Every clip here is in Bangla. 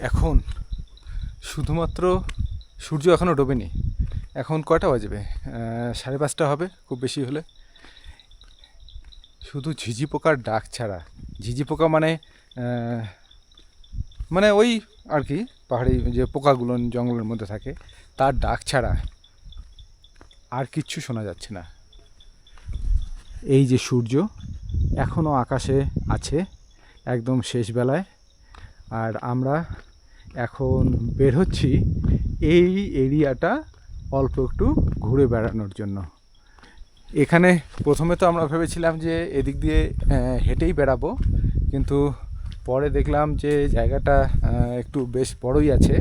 এখন শুধুমাত্র সূর্য এখনও ডোবেনি। এখন কয়টা বাজবে? 5:30 হবে খুব বেশি হলে। শুধু ঝিঝি পোকার ডাক ছাড়া, ঝিঝি পোকা মানে মানে ওই আর কি পাহাড়ি যে পোকাগুলো জঙ্গলের মধ্যে থাকে তার ডাক ছাড়া আর কিচ্ছু শোনা যাচ্ছে না। এই যে সূর্য এখনও আকাশে আছে একদম শেষ বেলায়, আর আমরা এখন বের হচ্ছি এই এরিয়াটা অল্প একটু ঘুরে বেড়ানোর জন্য। এখানে প্রথমে তো আমরা ভেবেছিলাম যে এদিক দিয়ে হেঁটেই বেড়াবো, কিন্তু পরে দেখলাম যে জায়গাটা একটু বেশ বড়ই আছে।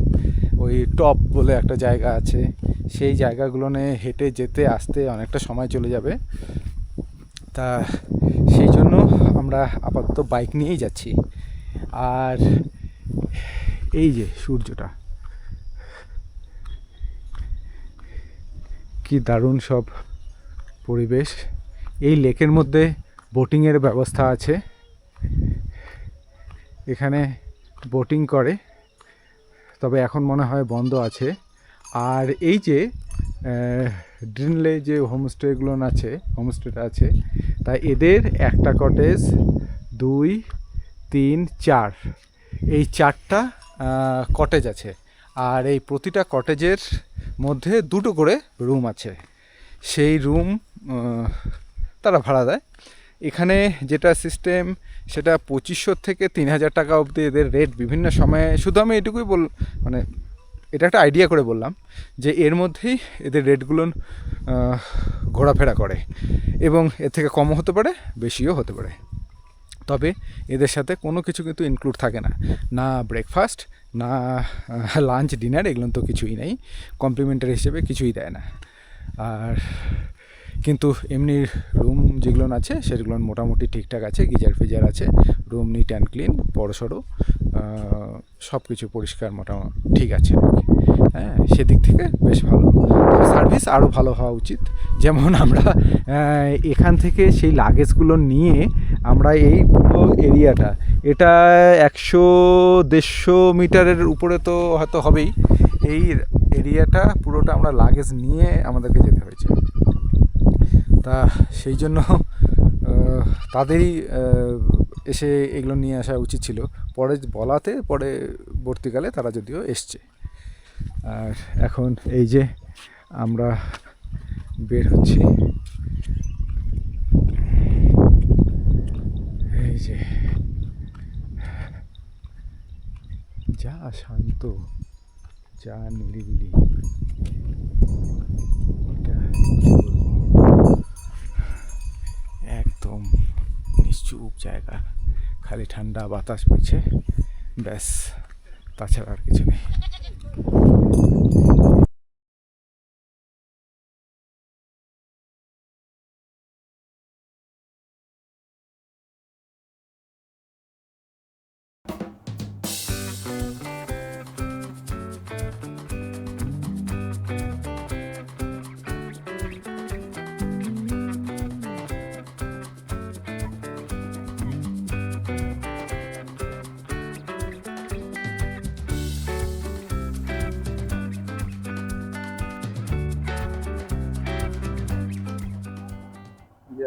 ওই টপ বলে একটা জায়গা আছে, সেই জায়গাগুলোনে হেঁটে যেতে আসতে অনেকটা সময় চলে যাবে। তা সেই জন্য আমরা আপাতত বাইক নিয়েই যাচ্ছি। আর এই যে সূর্যটা, কি দারুণ সব পরিবেশ। এই লেকের মধ্যে বোটিংয়ের ব্যবস্থা আছে, এখানে বোটিং করে, তবে এখন মনে হয় বন্ধ আছে। আর এই যে ড্রিনলে যে হোমস্টেগুলো আছে, হোমস্টেটা আছে, তা এদের একটা কটেজ 2, 3, 4 এই 4টা কটেজ আছে। আর এই প্রতিটা কটেজের মধ্যে 2টো করে রুম আছে। সেই রুম তারা ভাড়া দেয়। এখানে যেটা সিস্টেম সেটা 2500 থেকে 3000 টাকা অবধি এদের রেট বিভিন্ন সময়ে। শুধু আমি এটুকুই মানে এটা একটা আইডিয়া করে বললাম যে এর মধ্যেই এদের রেটগুলো ঘোরাফেরা করে, এবং এর থেকে কমও হতে পারে বেশিও হতে পারে। তবে এদের সাথে কোনো কিছু কিন্তু ইনক্লুড থাকে না, না ব্রেকফাস্ট, না লাঞ্চ, ডিনার, এগুলো তো কিছুই নেই, কমপ্লিমেন্টারি হিসেবে কিছুই দেয় না। আর কিন্তু এমনি রুম যেগুলো আছে সেগুলো মোটামুটি ঠিকঠাক আছে, গিজার ফিজার আছে, রুম নিট অ্যান্ড ক্লিন, বড়সড়, সব কিছু পরিষ্কার মোটামুটি ঠিক আছে আর কি। হ্যাঁ, সেদিক থেকে বেশ ভালো। তবে সার্ভিস আরও ভালো হওয়া উচিত। যেমন আমরা এখান থেকে সেই লাগেজগুলো নিয়ে আমরা এই পুরো এরিয়াটা, এটা 100-150 মিটারের উপরে তো হয়তো হবেই, এই এরিয়াটা পুরোটা আমরা লাগেজ নিয়ে আমাদেরকে যেতে হয়েছে। তা সেই জন্য তাদেরই এসে এগুলো নিয়ে আসা উচিত ছিল, পরে বলাতে পরবর্তীকালে তারা যদিও এসছে। আর এখন এই যে আমরা বের হচ্ছি, এই যে যা শান্ত, যা নিরিবিলি, একদম নিশ্চুপ জায়গা, খালি ঠান্ডা বাতাস বইছে, ব্যাস, তাছাড়া আর কিছু নেই।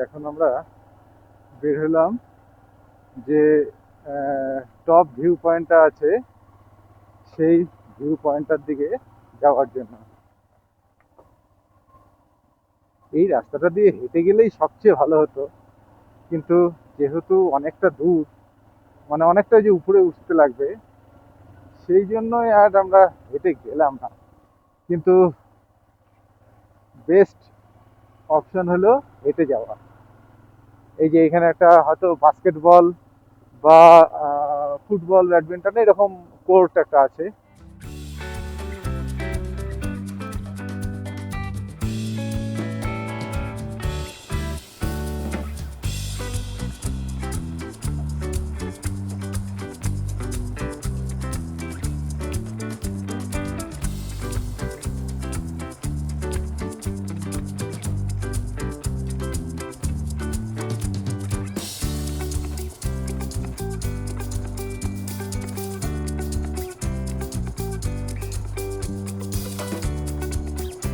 এখন আমরা বের হলাম যে টপ ভিউ পয়েন্টটা আছে সেই ভিউ পয়েন্টটার দিকে যাওয়ার জন্য। এই রাস্তাটা দিয়ে হেঁটে গেলেই সবচেয়ে ভালো হতো, কিন্তু যেহেতু অনেকটা দূর, মানে অনেকটা যে উপরে উঠতে লাগবে, সেই জন্যই আর আমরা হেঁটে গেলাম না। কিন্তু বেস্ট অপশন হলো হেঁটে যাওয়া। এই যে এখানে একটা হয়তো বাস্কেটবল বা ফুটবল, ব্যাডমিন্টন এরকম কোর্ট একটা আছে।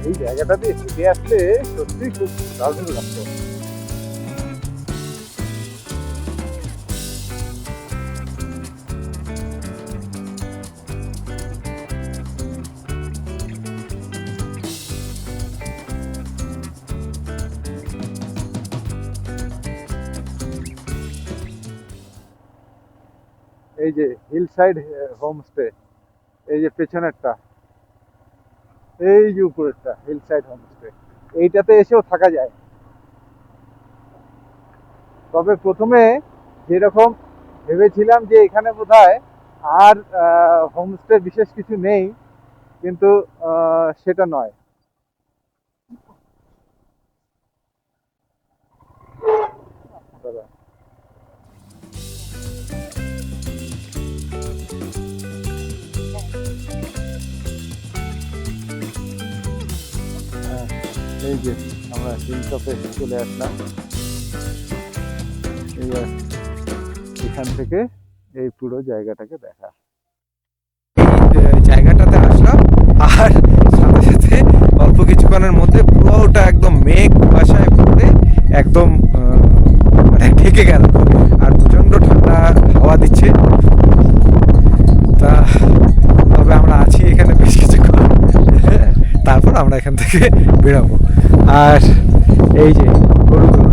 এই জায়গাটা দিয়ে হেঁটে আসলে সত্যি খুব দারুণ লাগতো। এই যে হিল সাইড হোমস্টে, এই যে পেছনেরটা, এই যে উপরেরটা হিল সাইড হোমস্টে, এইটাতে এসেও থাকা যায়। তবে প্রথমে যেরকম ভেবেছিলাম যে এখানে বোধহয় আর হোমস্টে বিশেষ কিছু নেই, কিন্তু সেটা নয়। দাদা, হ্যাঁ, এই যে আমরা হিল টপে চলে আসলাম। এইবার এখান থেকে এই পুরো জায়গাটাকে দেখা, এই জায়গাটাতে আসলাম, আর সাথে সাথে অল্প কিছুক্ষণের মধ্যে পুরোটা একদম মেঘ কুয়াশায় ভরে একদম মানে ঢেকে গেল, আর প্রচণ্ড ঠান্ডা হাওয়া দিচ্ছে। তা তবে আমরা আছি এখানে বেশ কিছুক্ষণ, তারপর আমরা এখান থেকে বেরোবো। আর এই যে গরুগুলো,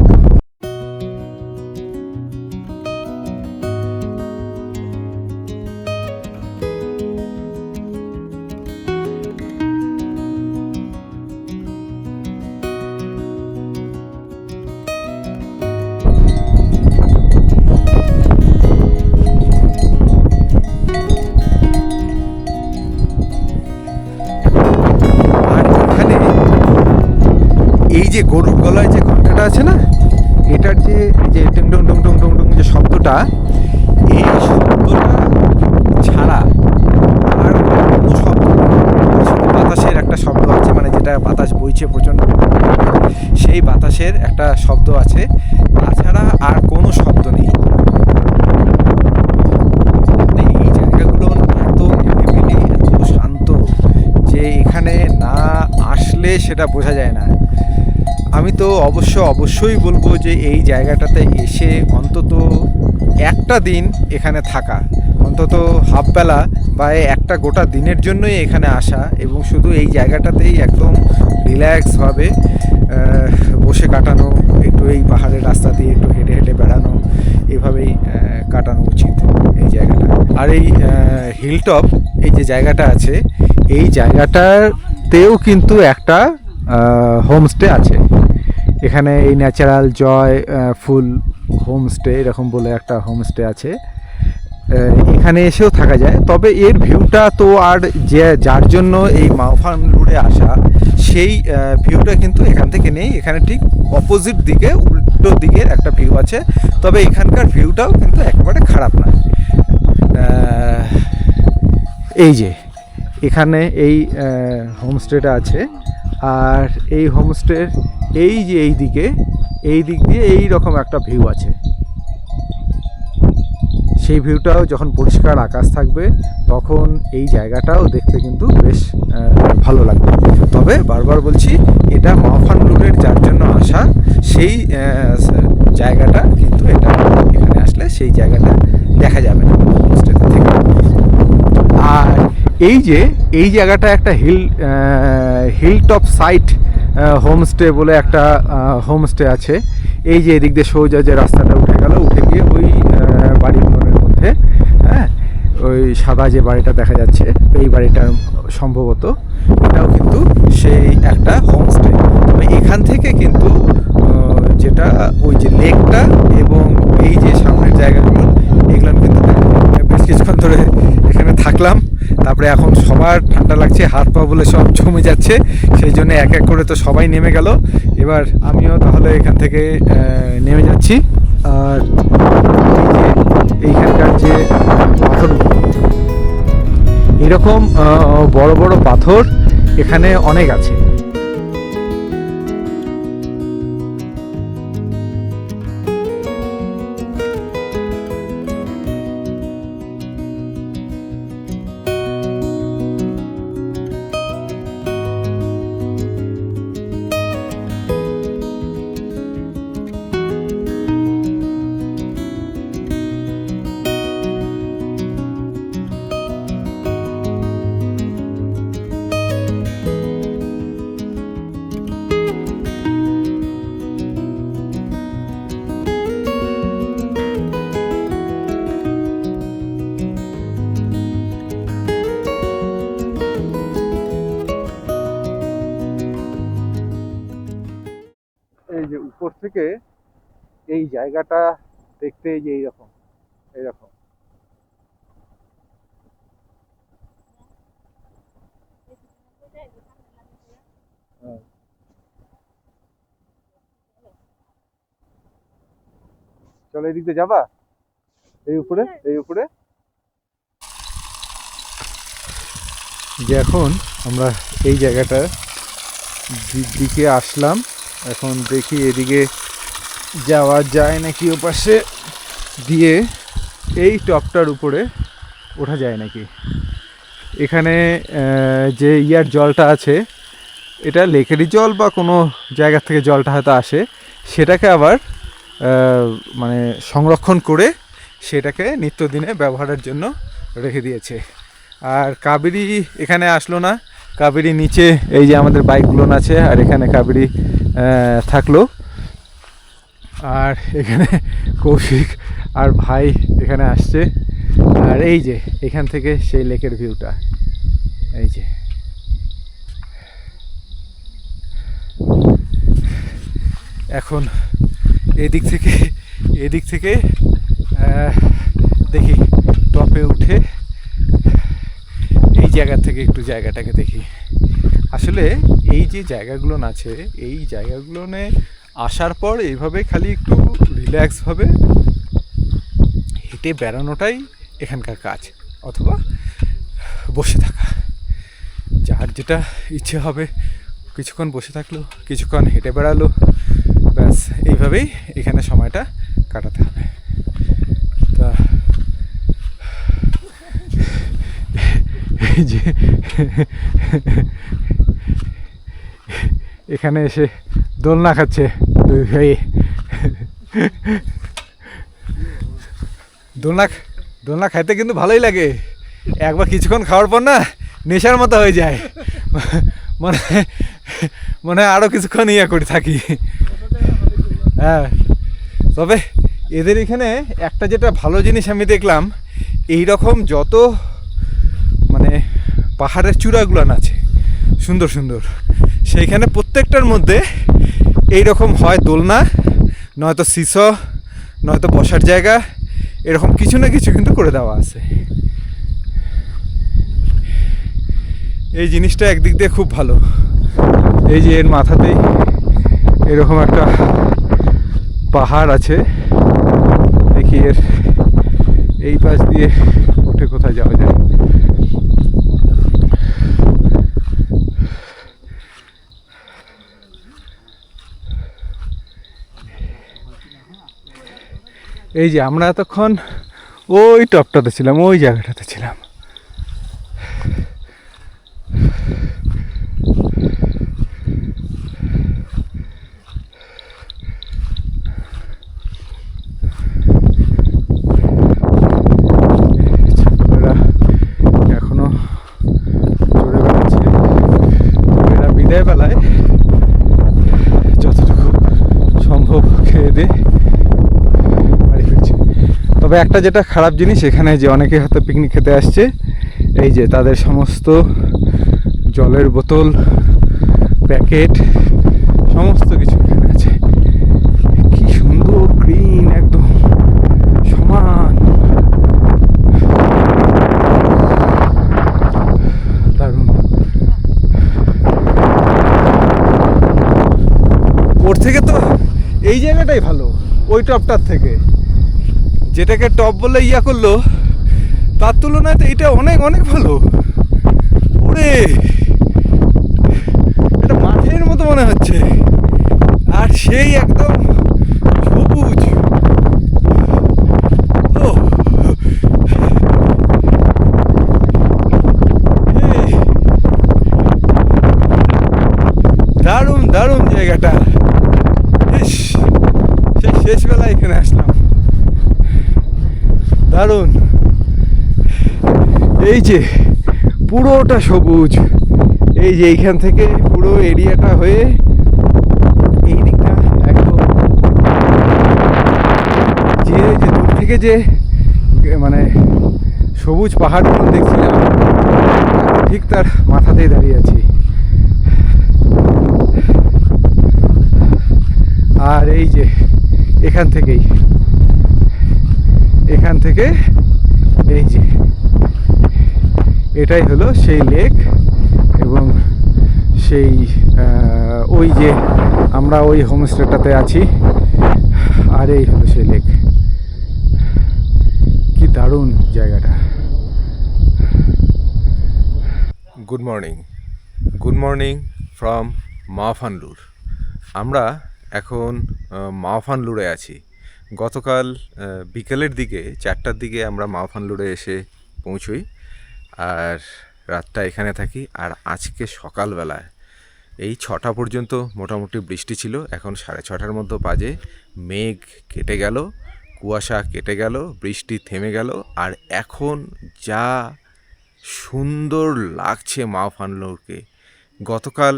এই যে গরুর গলায় যে ঘন্টাটা আছে না, এটার যে এই যে টুং টুং টুং টুং টুং টুং যে শব্দটা, এই শব্দটা ছাড়া আর কোনো শব্দ নেই। শুধু বাতাসের একটা শব্দ আছে, মানে যেটা বাতাস বইছে প্রচণ্ড, সেই বাতাসের একটা শব্দ আছে, তাছাড়া আর কোনো শব্দ নেই। মানে এই জায়গাগুলো এত নিরিবিলি, এত শান্ত যে এখানে না আসলে সেটা বোঝা যায় না। আমি তো অবশ্যই বলবো যে এই জায়গাটাতে এসে অন্তত একটা দিন এখানে থাকা, অন্তত হাফ বেলা বা একটা গোটা দিনের জন্যই এখানে আসা, এবং শুধু এই জায়গাটাতেই একদম রিল্যাক্সভাবে বসে কাটানো, একটু এই পাহাড়ের রাস্তা দিয়ে একটু হেঁটে হেঁটে বেড়ানো, এভাবেই কাটানো উচিত এই জায়গাটা। আর এই হিলটপ এই যে জায়গাটা আছে, এই জায়গাটাতেও কিন্তু একটা হোমস্টে আছে। এখানে এই ন্যাচারাল জয় ফুল হোমস্টে এরকম বলে একটা হোমস্টে আছে, এখানে এসেও থাকা যায়। তবে এর ভিউটা তো আর যে যার জন্য এই মাওফানলুরে আসা, সেই ভিউটা কিন্তু এখান থেকে নেই। এখানে ঠিক অপোজিট দিকে, উল্টো দিকের একটা ভিউ আছে, তবে এখানকার ভিউটাও কিন্তু একেবারে খারাপ না। এই যে এখানে এই হোমস্টেটা আছে, আর এই হোমস্টের এই যে এই দিক দিয়ে এই রকম একটা ভিউ আছে। সেই ভিউটাও যখন পরিষ্কার আকাশ থাকবে তখন এই জায়গাটাও দেখতে কিন্তু বেশ ভালো লাগবে। তবে বারবার বলছি, এটা মাওফানলুরের যার জন্য আসা, সেই জায়গাটা কিন্তু এটা এখানে আসলে সেই জায়গাটা দেখা যাবে না হোমস্টেটা থেকে। আর এই যে এই জায়গাটা একটা হিল টপ সাইট হোমস্টে বলে একটা হোমস্টে আছে। এই যে এদিক দিয়ে সোজা যে রাস্তাটা উঠে গেল, উঠে গিয়ে ওই বাড়িগুলোর মধ্যে, হ্যাঁ, ওই সাদা যে বাড়িটা দেখা যাচ্ছে, এই বাড়িটার সম্ভবত এটাও কিন্তু সেই একটা হোমস্টে। তবে এখান থেকে কিন্তু যেটা ওই যে লেকটা এবং এই যে সামনের জায়গাগুলো, এগুলো কিন্তু বেশ কিছুক্ষণ ধরে এখানে থাকলাম। তারপরে এখন সবার ঠান্ডা লাগছে, হাত পা বলে সব জমে যাচ্ছে, সেই জন্য এক এক করে তো সবাই নেমে গেল। এবার আমিও তাহলে এখান থেকে নেমে যাচ্ছি। আর এইখানকার যে পাথরগুলো, এরকম বড় বড় পাথর এখানে অনেক আছে। থেকে এই জায়গাটা দেখতে যে এইরকম এইরকম। চলো এদিক দিয়ে যাবা, এই উপরে এই উপরে। যে এখন আমরা এই জায়গাটা দিকে আসলাম, এখন দেখি এদিকে যাওয়া যায় নাকি, ওপাশে দিয়ে এই টপটার উপরে ওঠা যায় নাকি। এখানে যে ইয়ার জলটা আছে, এটা লেকেরই জল বা কোনো জায়গা থেকে জলটা হয়তো আসে, সেটাকে আবার মানে সংরক্ষণ করে সেটাকে নিত্যদিনে ব্যবহারের জন্য রেখে দিয়েছে। আর কাবেরী এখানে আসলো না, কাবেরী নিচে এই যে আমাদের বাইকগুলো আছে, আর এখানে কাবেরী থাকলো। আর এখানে কৌশিক আর ভাই এখানে আসছে। আর এই যে এখান থেকে সেই লেকের ভিউটা, এই যে এখন এদিক থেকে দেখি টপে উঠে এই জায়গা থেকে একটু জায়গাটাকে দেখি। আসলে এই যে জায়গাগুলো আছে, এই জায়গাগুলো আসার পর এইভাবে খালি একটু রিল্যাক্সভাবে হেঁটে বেড়ানোটাই এখানকার কাজ, অথবা বসে থাকা, যার যেটা ইচ্ছে হবে কিছুক্ষণ বসে থাকলো, কিছুক্ষণ হেঁটে বেড়ালো, ব্যাস এইভাবেই এখানে সময়টা কাটাতে হবে। তা এই যে এখানে এসে দোলনা খাচ্ছে দুই ভাই। দোলনা খাইতে কিন্তু ভালোই লাগে, একবার কিছুক্ষণ খাওয়ার পর না নেশার মতো হয়ে যায়, মনে হয় আরও কিছুক্ষণ ইয়ে করে থাকি। হ্যাঁ, তবে এদের এখানে একটা যেটা ভালো জিনিস আমি দেখলাম, এই রকম যত মানে পাহাড়ের চূড়াগুলো আছে সুন্দর সুন্দর, সেইখানে প্রত্যেকটার মধ্যে এই রকম হয় দোলনা, নয়তো সিসো, নয়তো বসার জায়গা, এরকম কিছু না কিছু কিন্তু করে দেওয়া আছে। এই জিনিসটা একদিক দিয়ে খুব ভালো। এই যে এর মাথাতেই এরকম একটা পাহাড় আছে, দেখি এর এই পাশ দিয়ে উঠে কোথায় যাওয়া যায়। এই যে আমরা এতক্ষণ ওই টপটাতে ছিলাম, ওই জায়গাটাতে ছিলাম। এখনো চড়ে বেড়াচ্ছে, এরা বিদায় বেলায় যতটুকু সম্ভব খেয়ে দে বাড়ি ফিরছে। তবে একটা যেটা খারাপ জিনিস, এখানে যে অনেকে হয়তো পিকনিক খেতে আসছে, এই যে তাদের সমস্ত জলের বোতল, প্যাকেট, সমস্ত কিছু এখানে আছে। কি সুন্দর গ্রিন, একদম সমান, দারুণ। ওর থেকে তো এই জায়গাটাই ভালো, ওই টপটার থেকে। যেটাকে টপ বলে ইয়া করলো, তার তুলনায় তো এটা অনেক অনেক ভালো। ওরে, এটা মাঠের মতো মনে হচ্ছে, আর সেই একদম সবুজ। ও দারুণ দারুণ জায়গাটা। শেষ বেলা এখানে আসলাম, দারুণ। এই যে পুরোটা সবুজ, এই যে এইখান থেকে পুরো এরিয়াটা হয়ে এই দিকটা একদম, যে দূর থেকে যে মানে সবুজ পাহাড়গুলো দেখছিলাম, ঠিক তার মাথাতেই দাঁড়িয়ে আছি। আর এই যে এখান থেকে এই যে এটাই হলো সেই লেক। এবং সেই ওই যে আমরা ওই হোমস্টেটাতে আছি, আর এই হলো সেই লেক। কি দারুণ জায়গাটা। Good morning from Mawphanlur. আমরা এখন মাওফানলুরে আছি। গতকাল বিকেলের দিকে 4টার দিকে আমরা মাওফানলুরে এসে পৌঁছই, আর রাতটা এখানে থাকি। আর আজকে সকালবেলায় এই 6টা পর্যন্ত মোটামুটি বৃষ্টি ছিল। এখন 6:30 মতো বাজে, মেঘ কেটে গেল, কুয়াশা কেটে গেল, বৃষ্টি থেমে গেল। আর এখন যা সুন্দর লাগছে মাওফানলুরকে। গতকাল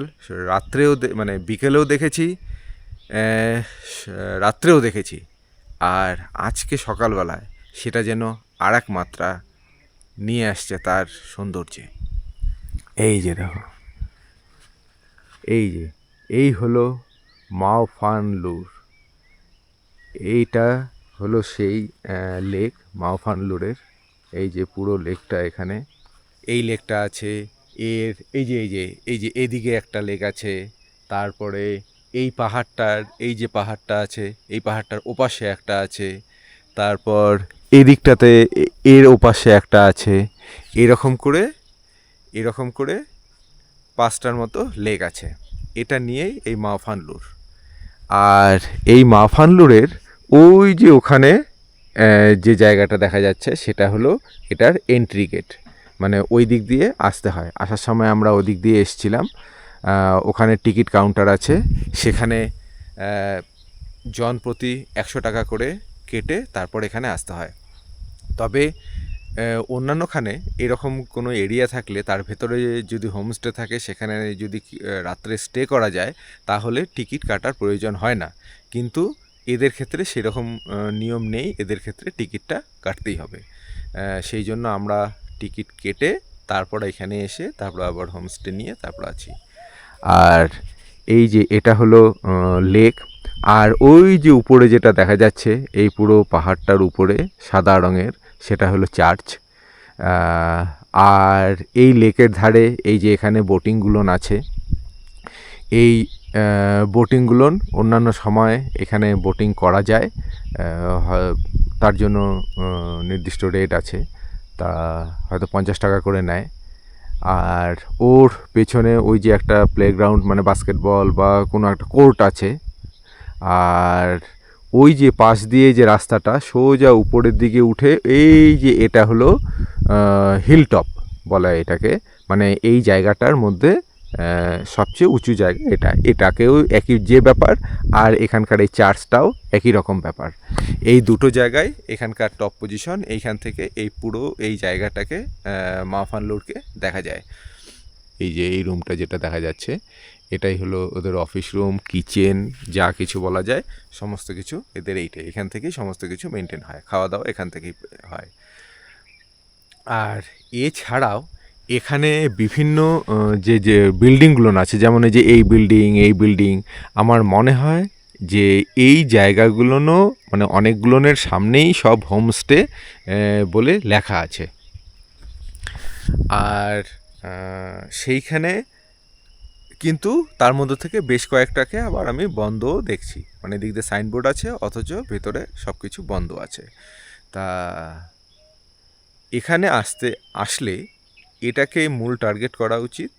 রাত্রেও মানে বিকেলেও দেখেছি, রাত্রেও দেখেছি, আর আজকে সকালবেলায় সেটা যেন আর এক মাত্রা নিয়ে আসছে তার সৌন্দর্যে। এই যে দেখো, এই হলো মাওফানলুর। এইটা হলো সেই লেক মাওফানলুরের। এই যে পুরো লেকটা, এখানে এই লেকটা আছে। এর এই যে এদিকে একটা লেক আছে। তারপরে এই পাহাড়টার, এই যে পাহাড়টা আছে, এই পাহাড়টার ওপাশে একটা আছে। তারপর এদিকটাতে এর ওপাশে একটা আছে। এরকম করে 5টার মতো লেক আছে। এটা নিয়েই এই মাওফানলুর। আর এই মাওফানলুরের ওই যে ওখানে যে জায়গাটা দেখা যাচ্ছে সেটা হলো এটার এন্ট্রি গেট। মানে ওই দিক দিয়ে আসতে হয়। আসার সময় আমরা ওই দিক দিয়ে এসেছিলাম। ওখানে টিকিট কাউন্টার আছে, সেখানে জন প্রতি 100 টাকা করে কেটে তারপর এখানে আসতে হয়। তবে অন্যান্যখানে এরকম কোনো এরিয়া থাকলে, তার ভেতরে যদি হোমস্টে থাকে, সেখানে যদি রাত্রে স্টে করা যায়, তাহলে টিকিট কাটার প্রয়োজন হয় না। কিন্তু এদের ক্ষেত্রে সেরকম নিয়ম নেই, এদের ক্ষেত্রে টিকিটটা কাটতেই হবে। সেই জন্য আমরা টিকিট কেটে তারপর এখানে এসে তারপর আবার হোমস্টে নিয়ে তারপর আছি। আর এই যে এটা হলো লেক। আর ওই যে উপরে যেটা দেখা যাচ্ছে, এই পুরো পাহাড়টার উপরে সাদা রঙের, সেটা হলো চার্চ। আর এই লেকের ধারে এই যে এখানে বোটিংগুলো আছে। এই বোটিংগুলো অন্যান্য সময় এখানে বোটিং করা যায়, তার জন্য নির্দিষ্ট রেট আছে। তা হয়তো 50 টাকা করে নেয়। আর ওর পেছনে ওই যে একটা প্লেগ্রাউন্ড, মানে বাস্কেটবল বা কোনো একটা কোর্ট আছে। আর ওই যে পাশ দিয়ে যে রাস্তাটা সোজা উপরের দিকে উঠে, এই যে এটা হলো হিলটপ বলা হয় এটাকে। মানে এই জায়গাটার মধ্যে সবচেয়ে উঁচু জায়গা এটাকেও একই যে ব্যাপার। আর এখানকার এই চার্চটাও একই রকম ব্যাপার। এই দুটো জায়গায় এখানকার টপ পজিশন। এইখান থেকে এই পুরো এই জায়গাটাকে, মাওফানলুরকে দেখা যায়। এই যে এই রুমটা যেটা দেখা যাচ্ছে, এটাই হলো ওদের অফিস রুম, কিচেন, যা কিছু বলা যায় সমস্ত কিছু এদের এইটাই। এখান থেকেই সমস্ত কিছু মেনটেন হয়, খাওয়া দাওয়া এখান থেকেই হয়। আর এছাড়াও এখানে বিভিন্ন যে বিল্ডিংগুলো আছে, যেমন এই বিল্ডিং, আমার মনে হয় যে এই জায়গাগুলোনও মানে অনেকগুলোনের সামনেই সব হোমস্টে বলে লেখা আছে। আর সেইখানে কিন্তু তার মধ্যে থেকে বেশ কয়েকটাকে আবার আমি বন্ধও দেখছি। মানে দিক দিয়ে সাইনবোর্ড আছে, অথচ ভেতরে সব কিছু বন্ধ আছে। তা এখানে আসলে এটাকে মূল টার্গেট করা উচিত।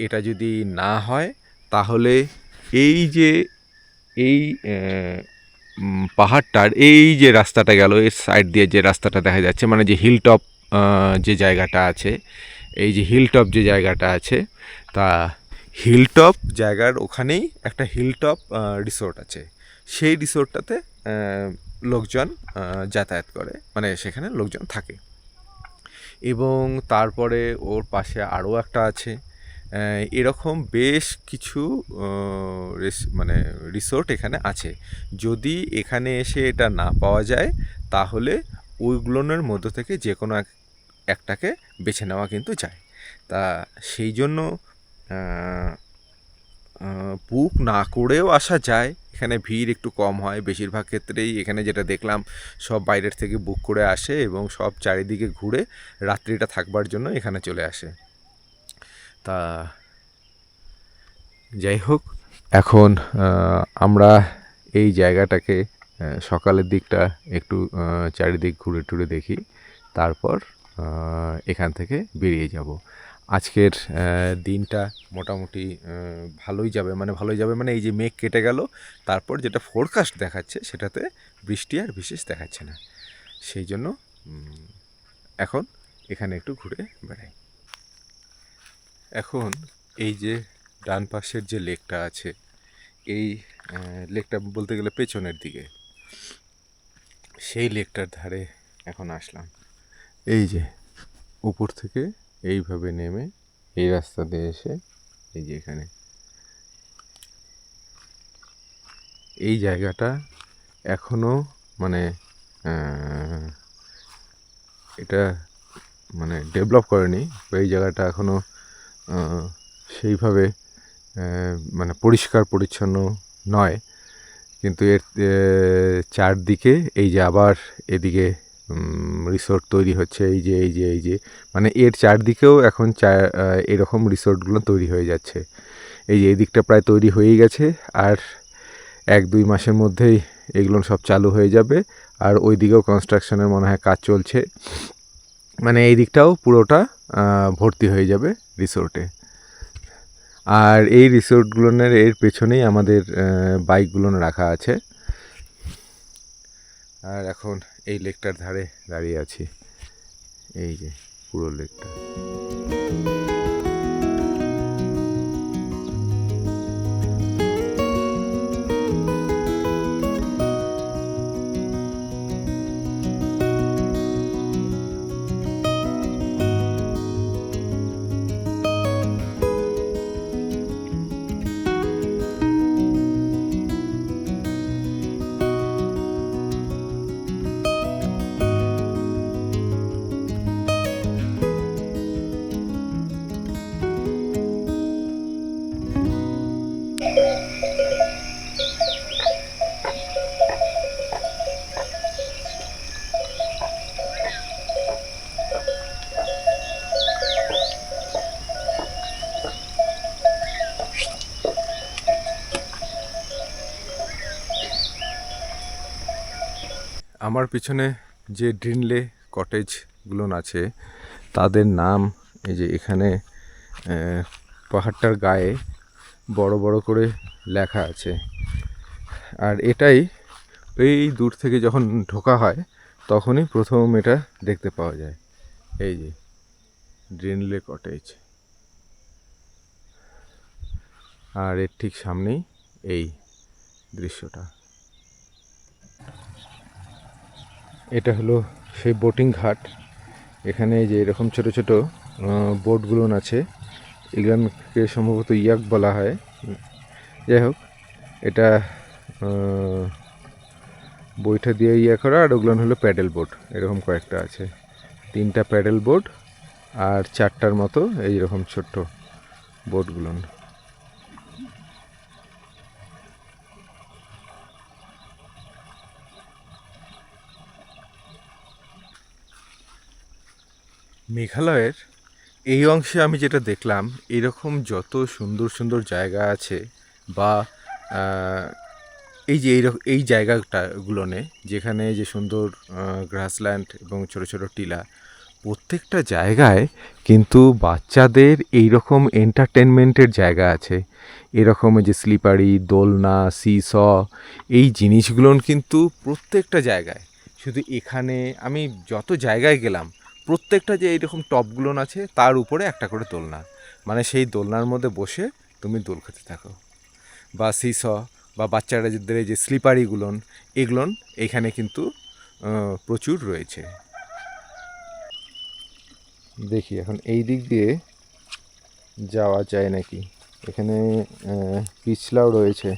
এটা যদি না হয়, তাহলে এই যে এই পাহাড়টার এই যে রাস্তাটা গেল, এর সাইড দিয়ে যে রাস্তাটা দেখা যাচ্ছে, মানে যে হিলটপ যে জায়গাটা আছে, এই যে হিলটপ যে জায়গাটা আছে, তা হিলটপ জায়গার ওখানেই একটা হিলটপ রিসোর্ট আছে। সেই রিসোর্টটাতে লোকজন যাতায়াত করে, মানে সেখানে লোকজন থাকে। এবং তারপরে ওর পাশে আরও একটা আছে। এরকম বেশ কিছু মানে রিসোর্ট এখানে আছে। যদি এখানে এসে এটা না পাওয়া যায়, তাহলে ওইগুলোর মধ্যে থেকে যে কোনো একটাকে বেছে নেওয়া কিন্তু যায়। তা সেই জন্য বুক না করেও আসা যায়, এখানে ভিড় একটু কম হয়। বেশিরভাগ ক্ষেত্রেই এখানে যেটা দেখলাম, সব বাইরের থেকে বুক করে আসে এবং সব চারিদিকে ঘুরে রাত্রিটা থাকবার জন্য এখানে চলে আসে। তা যাই হোক, এখন আমরা এই জায়গাটাকে সকালের দিকটা একটু চারিদিক ঘুরে টুরে দেখি, তারপর এখান থেকে বেরিয়ে যাব। আজকের দিনটা মোটামুটি ভালোই যাবে, মানে এই যে মেঘ কেটে গেল, তারপর যেটা ফোরকাস্ট দেখাচ্ছে সেটাতে বৃষ্টি আর বিশেষ দেখাচ্ছে না। সেই জন্য এখন এখানে একটু ঘুরে বেড়াই। এখন এই যে ডান পাশের যে লেকটা আছে, এই লেকটা বলতে গেলে পেছনের দিকে, সেই লেকটার ধারে এখন আসলাম। এই যে উপর থেকে এইভাবে নেমে এই রাস্তা দিয়ে এসে এই যে এখানে এই জায়গাটা এখনও মানে এটা মানে ডেভেলপ করেনি, এই জায়গাটা এখনও সেইভাবে মানে পরিষ্কার পরিচ্ছন্ন নয়। কিন্তু এর চারদিকে এই যে আবার এদিকে রিসোর্ট তৈরি হচ্ছে, এই যে মানে এর চারদিকেও এখন এরকম রিসোর্টগুলো তৈরি হয়ে যাচ্ছে। এই যে এই দিকটা প্রায় তৈরি হয়েই গেছে, আর 1-2 মাসের মধ্যেই এগুলো সব চালু হয়ে যাবে। আর ওই দিকেও কনস্ট্রাকশনের মনে হয় কাজ চলছে, মানে এই দিকটাও পুরোটা ভর্তি হয়ে যাবে রিসোর্টে। আর এই রিসোর্টগুলোর এর পেছনেই আমাদের বাইকগুলো রাখা আছে। আর এখন এই লেকটার ধারে দাঁড়িয়ে আছি, এই যে পুরো লেকটা। আমার পিছনে যে ড্রিনলে কটেজগুলো আছে তাদের নাম এই যে এখানে পাহাড়টার গায়ে বড় বড় করে লেখা আছে। আর এটাই এই দূর থেকে যখন ঢোকা হয় তখনই প্রথম এটা দেখতে পাওয়া যায়, এই যে ড্রিনলে কটেজ। আর এর ঠিক সামনেই এই দৃশ্যটা। এটা হলো সেই বোটিং ঘাট। এখানে যে এরকম ছোট ছোট বোটগুলো আছে, এগুলোকে সম্ভবত ইয়াক বলা হয়। যাই হোক, এটা বইটা দিয়ে ইয়া করা, আর ওগুলো হলো প্যাডেল বোট। এরকম কয়েকটা আছে, 3টা প্যাডেল বোট আর 4টার মতো এইরকম ছোট্ট বোটগুলো। মেঘালয়ের এই অংশে আমি যেটা দেখলাম, এরকম যত সুন্দর সুন্দর জায়গা আছে বা এই যে এই জায়গাটাগুলোনে যেখানে যে সুন্দর গ্রাসল্যান্ড এবং ছোট ছোট টিলা, প্রত্যেকটা জায়গায় কিন্তু বাচ্চাদের এইরকম এন্টারটেনমেন্টের জায়গা আছে। এরকম যে স্লিপারি, দোলনা, সিস, এই জিনিসগুলো কিন্তু প্রত্যেকটা জায়গায়। শুধু এখানে আমি যত জায়গায় গেলাম, প্রত্যেকটা যে এইরকম টপগুলো আছে তার উপরে একটা করে দোলনা, মানে সেই দোলনার মধ্যে বসে তুমি দোল খেতে থাকো। বা সিস বা বাচ্চাদের যে স্লিপারিগুলোন, এগুলোন এখানে কিন্তু প্রচুর রয়েছে। দেখি এখন এই দিক দিয়ে যাওয়া যায় নাকি। এখানে পিছলাও রয়েছে।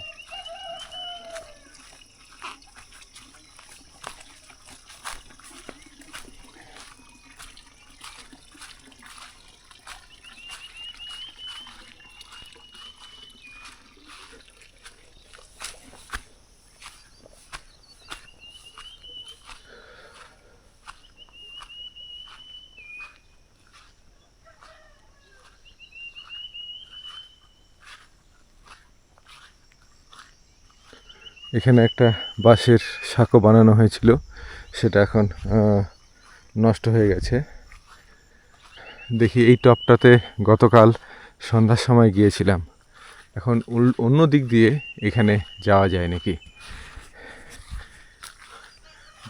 এখানে একটা বাঁশের সাঁকো বানানো হয়েছিল, সেটা এখন নষ্ট হয়ে গেছে। দেখি এই টপটাতে গতকাল সন্ধ্যার সময় গিয়েছিলাম, এখন অন্য দিক দিয়ে এখানে যাওয়া যায় নাকি।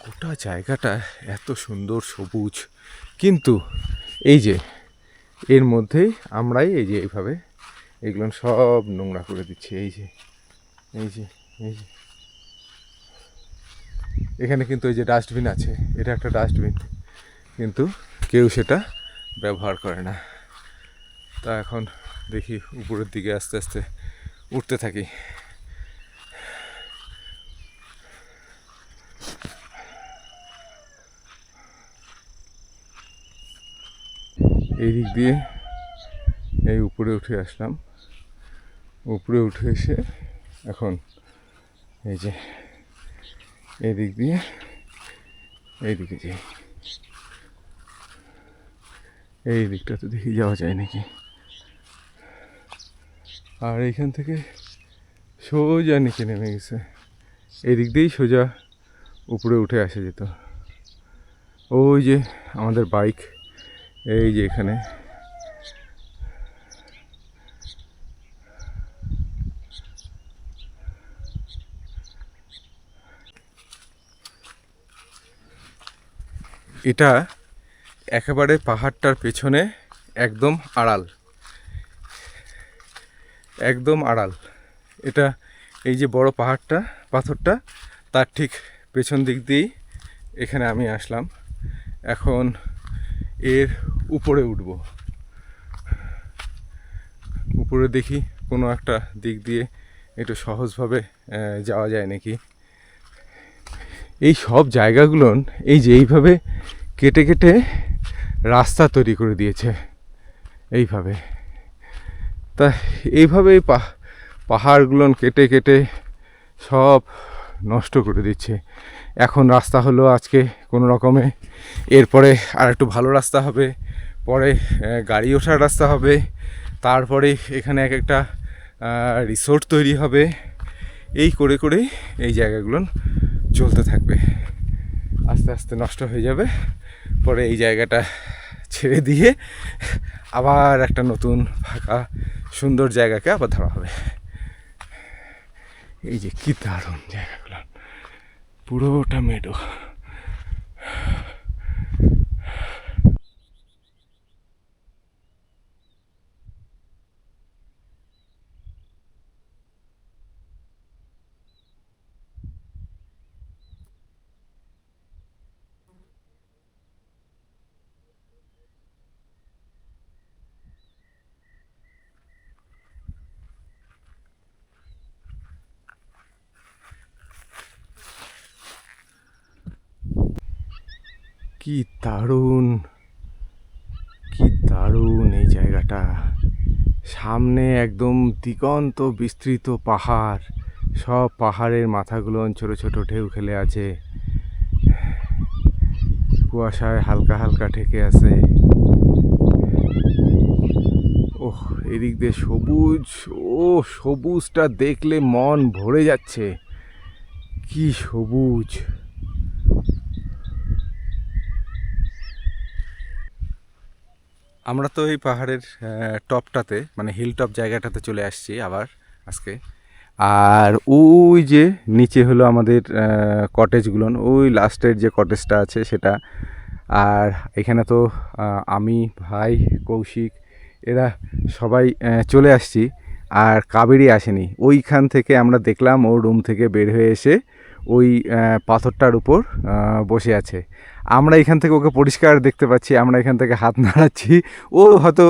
গোটা জায়গাটা এত সুন্দর সবুজ, কিন্তু এই যে এর মধ্যেই আমরাই এই যে এইভাবে এগুলো সব নোংরা করে দিচ্ছি। এই যে এই যে এই যে এখানে কিন্তু এই যে ডাস্টবিন আছে, এটা একটা ডাস্টবিন, কিন্তু কেউ সেটা ব্যবহার করে না। তা এখন দেখি উপরের দিকে আস্তে আস্তে উঠতে থাকি। এই দিক দিয়ে এই উপরে উঠে আসলাম, উপরে উঠে এসে এখন এই যে এই দিক দিয়ে এইদিকে যাই। এই দিকটাতে দেখি যাওয়া যায় নাকি। আর এইখান থেকে সোজা নিচে নেমে গেছে, এই দিক দিয়েই সোজা উপরে উঠে আসা যেত। ওই যে আমাদের বাইক, এই যে এখানে এটা একেবারে পাহাড়টার পেছনে একদম আড়াল, একদম আড়াল। এটা এই যে বড় পাহাড়টা, পাথরটা, তার ঠিক পেছন দিক দিয়েই এখানে আমি আসলাম। এখন এর উপরে উঠব, উপরে দেখি কোনো একটা দিক দিয়ে একটু সহজভাবে যাওয়া যায় নাকি। এই সব জায়গাগুলো এই যে এইভাবে কেটে কেটে রাস্তা তৈরি করে দিয়েছে এইভাবে। তা এইভাবেই পাহাড়গুলো কেটে কেটে সব নষ্ট করে দিচ্ছে। এখন রাস্তা হলো আজকে কোনো রকমে, এরপরে আর একটু ভালো রাস্তা হবে, পরে গাড়ি ওঠার রাস্তা হবে, তারপরে এখানে এক একটা রিসোর্ট তৈরি হবে। এই করে করে এই জায়গাগুলো চলতে থাকবে, আস্তে আস্তে নষ্ট হয়ে যাবে। পরে এই জায়গাটা ছেড়ে দিয়ে আবার একটা নতুন ফাঁকা সুন্দর জায়গাকে আবার ধরা হবে। এই যে কি দারুণ জায়গাগুলো, পুরোটা মেডো। কি দারুণ, কি দারুণ এই জায়গাটা। সামনে একদম দিগন্ত বিস্তৃত পাহাড়, সব পাহাড়ের মাথাগুলো ছোট ছোট ঢেউ খেলে আছে, কুয়াশায় হালকা হালকা ঢেকে আছে। ওহ, এদিক দিয়ে সবুজ, ও সবুজটা দেখলে মন ভরে যাচ্ছে, কি সবুজ। আমরা তো এই পাহাড়ের টপটাতে, মানে হিল টপ জায়গাটাতে চলে আসছি আবার আজকে। আর ওই যে নিচে হলো আমাদের কটেজগুলো, ওই লাস্টের যে কটেজটা আছে সেটা। আর এখানে তো আমি, ভাই, কৌশিক, এরা সবাই চলে আসছি। আর কাবেরী আসেনি, ওইখান থেকে আমরা দেখলাম ও রুম থেকে বের হয়ে এসে ওই পাথরটার উপর বসে আছে। আমরা এখান থেকে ওকে পরিষ্কার দেখতে পাচ্ছি, আমরা এখান থেকে হাত নাড়াচ্ছি, ও হয়তো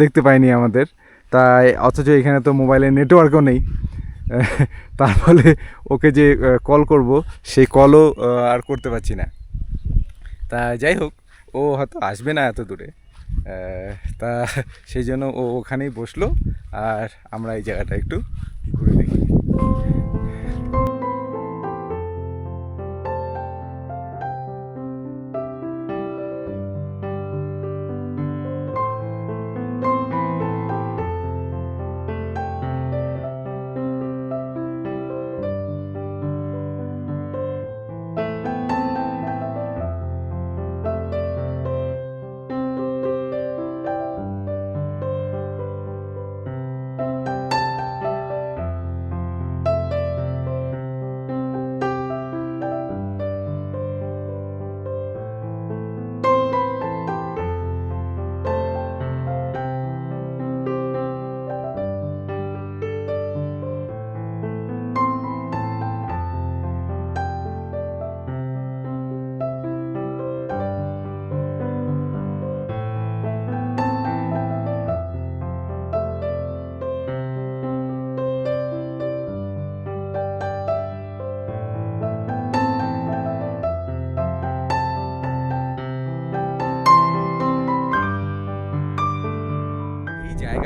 দেখতে পায়নি আমাদের। তাই অথচ এখানে তো মোবাইলের নেটওয়ার্কও নেই, তার ফলে ওকে যে কল করব সেই কলও আর করতে পারছি না। তা যাই হোক, ও হয়তো আসবে না এত দূরে, তা সেই জন্য ও ওখানেই বসলো, আর আমরা এই জায়গাটা একটু ঘুরে দেখি।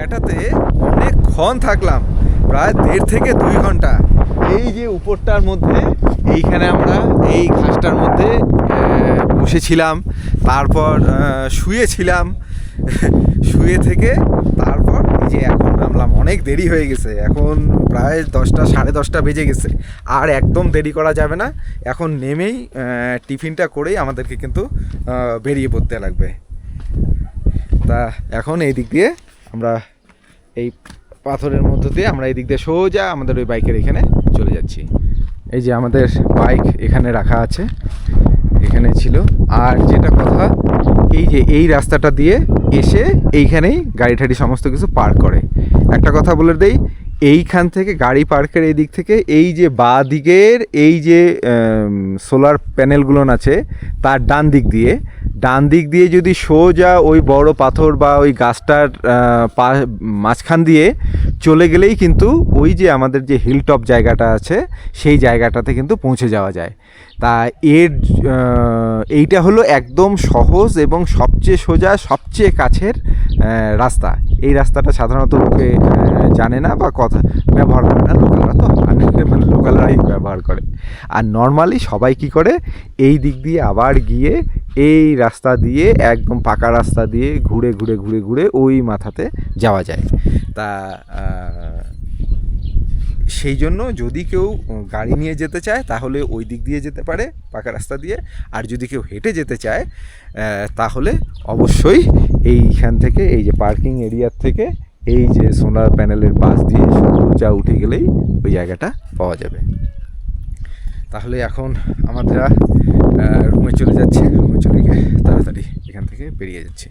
জায়গাটাতে অনেকক্ষণ থাকলাম, প্রায় 1.5 থেকে 2 ঘন্টা। এই যে উপরটার মধ্যে এইখানে আমরা এই ঘাসটার মধ্যে বসেছিলাম, তারপর শুয়েছিলাম, শুয়ে থেকে তারপর এই যে এখন নামলাম। অনেক দেরি হয়ে গেছে, এখন প্রায় 10টা 10:30 বেজে গেছে। আর একদম দেরি করা যাবে না, এখন নেমেই টিফিনটা করেই আমাদেরকে কিন্তু বেরিয়ে পড়তে লাগবে। তা এখন এই দিক দিয়ে আমরা এই পাথরের মধ্য দিয়ে আমরা এই দিক দিয়ে সোজা আমাদের ওই বাইকের এখানে চলে যাচ্ছি। এই যে আমাদের বাইক এখানে রাখা আছে, এখানে ছিল। আর যেটা কথা, এই যে এই রাস্তাটা দিয়ে এসে এইখানেই গাড়ি ঠাড়ি সমস্ত কিছু পার্ক করে। একটা কথা বলে দেই, এইখান থেকে গাড়ি পার্কের এই দিক থেকে এই যে বাঁ দিকের এই যে সোলার প্যানেলগুলো আছে তার ডান দিক দিয়ে যদি সোজা ওই বড় পাথর বা ওই গাছটার মাঝখান দিয়ে চলে গেলেই কিন্তু ওই যে আমাদের যে হিলটপ জায়গাটা আছে সেই জায়গাটাতে কিন্তু পৌঁছে যাওয়া যায়। তা এইটা হলো একদম সহজ এবং সবচেয়ে সোজা, সবচেয়ে কাছের রাস্তা। এই রাস্তাটা সাধারণত লোকে জানে না বা কথা ব্যবহার করে না, লোকালরা তো মানে লোকালরাই ব্যবহার করে। আর নর্মালি সবাই কি করে, এই দিক দিয়ে আবার গিয়ে এই রাস্তা দিয়ে একদম পাকা রাস্তা দিয়ে ঘুরে ঘুরে ঘুরে ঘুরে ওই মাথাতে যাওয়া যায়। তা সেই জন্য যদি কেউ গাড়ি নিয়ে যেতে চায় তাহলে ওই দিক দিয়ে যেতে পারে পাকা রাস্তা দিয়ে, আর যদি কেউ হেঁটে যেতে চায় তাহলে অবশ্যই এইখান থেকে এই যে পার্কিং এরিয়ার থেকে এই যে সোলার প্যানেলের পাশ দিয়ে সোজা উঠে গেলেই ওই জায়গাটা পাওয়া যাবে। তাহলে এখন আমরা রুমে চলে যাচ্ছি, রুমে চলে গিয়ে তাড়াতাড়ি এখান থেকে বেরিয়ে যাচ্ছি।